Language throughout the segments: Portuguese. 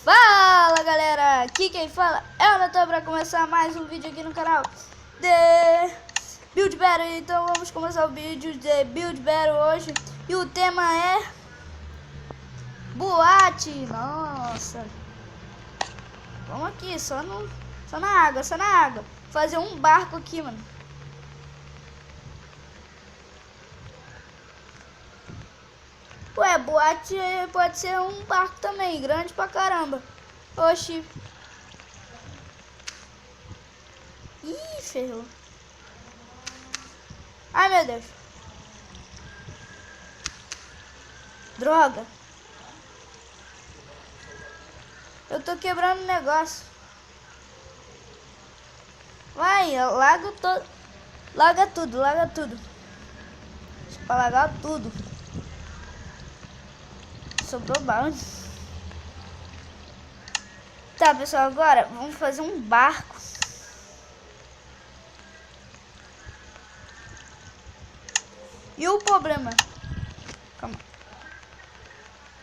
Fala galera, aqui quem fala é o Natal para começar mais um vídeo aqui no canal de Build Battle. Então vamos começar o vídeo de Build Battle hoje e o tema é boate. Nossa, vamos aqui, só na água, fazer um barco aqui, mano. Ué, boate pode ser um barco também, grande pra caramba. Oxi. Ih, ferrou. Ai, meu Deus. Droga. Eu tô quebrando o negócio. Vai, laga todo. Laga tudo. Deixa pra lagar tudo. Sobrou balde. Tá, pessoal, agora vamos fazer um barco. E o problema? Calma.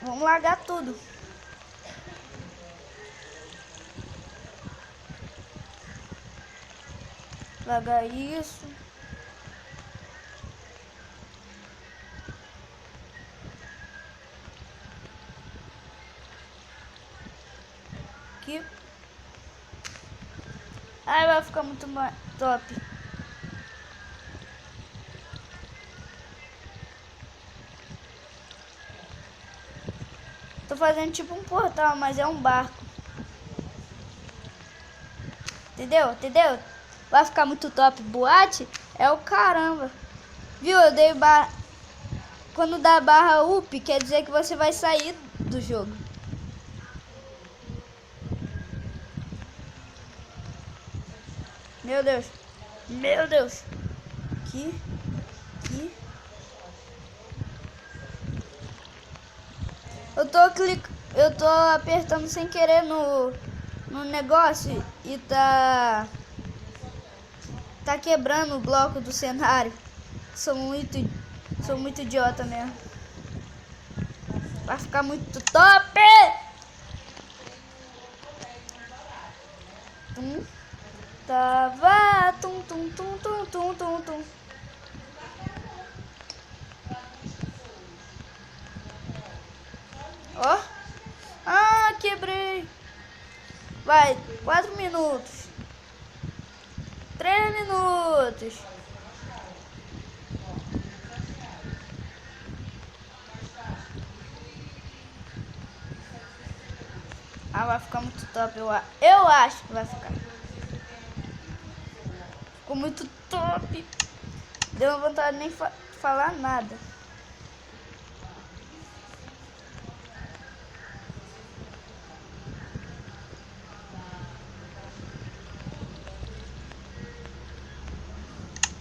Vamos largar tudo. Largar isso. Aqui. Aí vai ficar muito mais top. Tô fazendo tipo um portal, mas é um barco. Entendeu? Vai ficar muito top. Boate é o caramba. Viu? Eu dei barra. Quando dá barra up, quer dizer que você vai sair do jogo. Meu Deus. Aqui. Eu tô apertando sem querer no negócio e tá quebrando o bloco do cenário. Sou muito idiota mesmo. Vai ficar muito top. Tava tum. Ó. Ah, quebrei. Vai, 4 minutos. 3 minutos. Ah, vai ficar muito top, eu acho que vai ficar. Ficou muito top. Deu uma vontade de nem falar nada.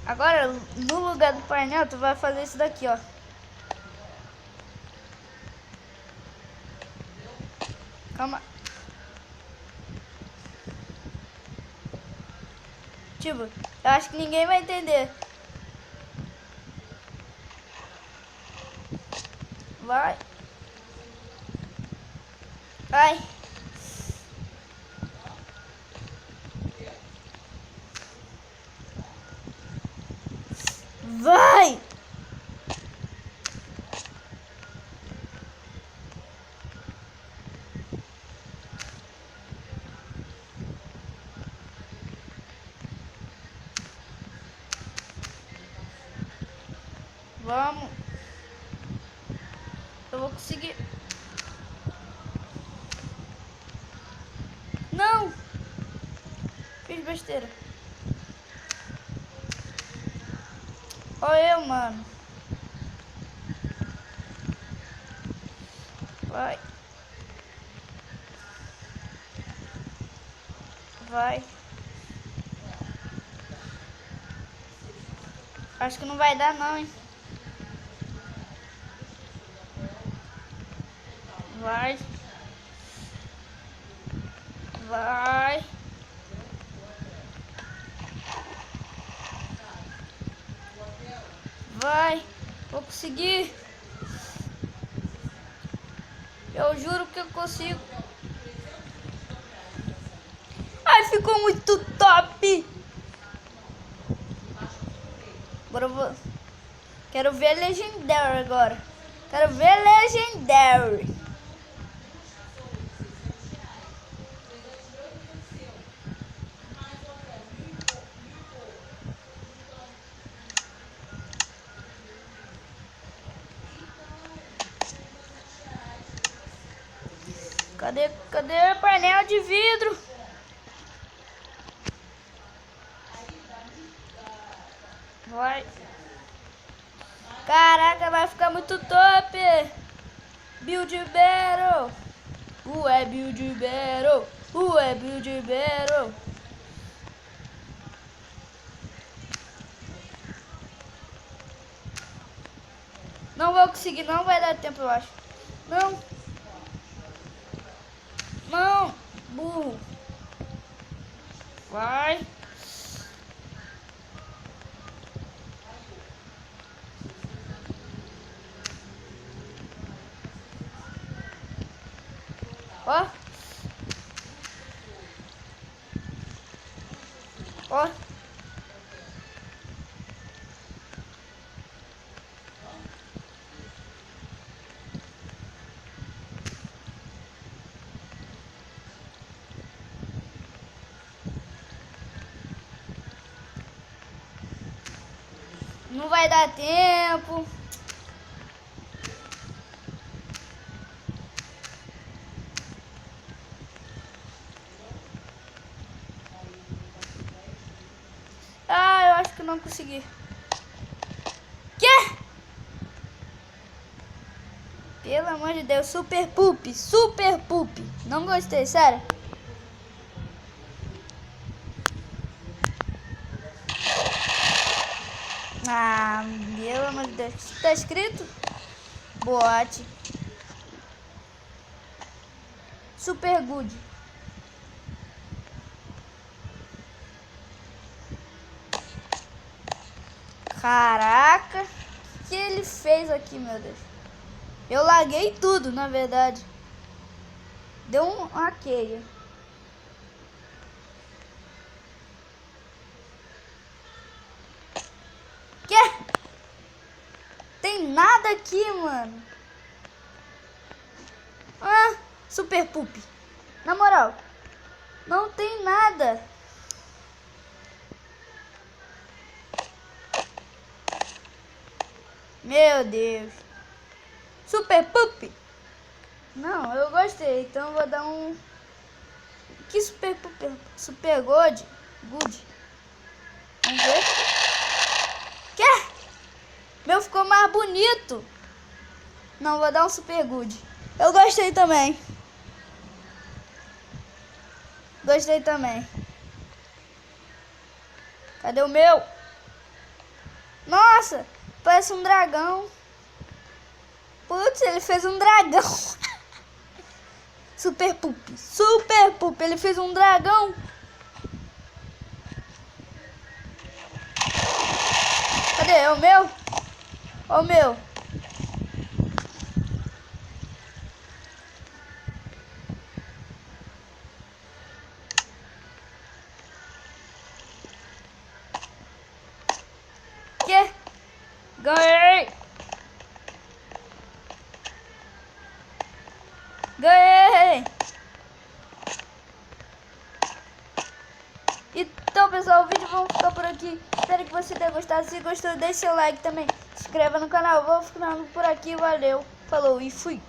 Agora, no lugar do painel, tu vai fazer isso daqui, ó. Calma. Tipo, eu acho que ninguém vai entender. Vai. Ai. Vai! Vamos. Eu vou conseguir. Não! Fiz besteira. Olha eu, mano. Vai. Acho que não vai dar não, hein. Vai. Vou conseguir. Eu juro que eu consigo. ficou muito top. Agora eu vou... Quero ver Legendary agora. Quero ver Legendary. Cadê o painel de vidro? Vai. Caraca, vai ficar muito top. Build Battle. Ué, Build Battle. Ué, Build Battle. Não vou conseguir, não vai dar tempo, eu acho. Não. Não, burro. Vai. Ó. Ó. Não vai dar tempo. Ah, eu acho que não consegui. Quê? Pelo amor de Deus, Super Poop, Super Poop. Não gostei, sério. Ah, pelo amor de Deus. Tá escrito? Boate. Super Good. Caraca. O que ele fez aqui, meu Deus? Eu laguei tudo, na verdade. Deu um hackeio. Quê? Tem nada aqui, mano. Ah, Super Poop. Na moral, não tem nada. Meu Deus. Super Poop. Não, eu gostei. Então eu vou dar um... Que Super Poop? Super Good. Good. Vamos ver. Quê? Meu ficou mais bonito. Não, vou dar um Super Good. Eu gostei também. Gostei também. Cadê o meu? Nossa, parece um dragão. Putz, ele fez um dragão. Super Poop. Super Poop. Ele fez um dragão. Cadê? É o meu? Ó o meu. Que? Ganhei! Ganhei! Então, pessoal, o vídeo vai ficar por aqui. Espero que você tenha gostado. Se gostou, deixe seu like também. Se inscreva no canal. Vou ficando por aqui. Valeu, falou e fui!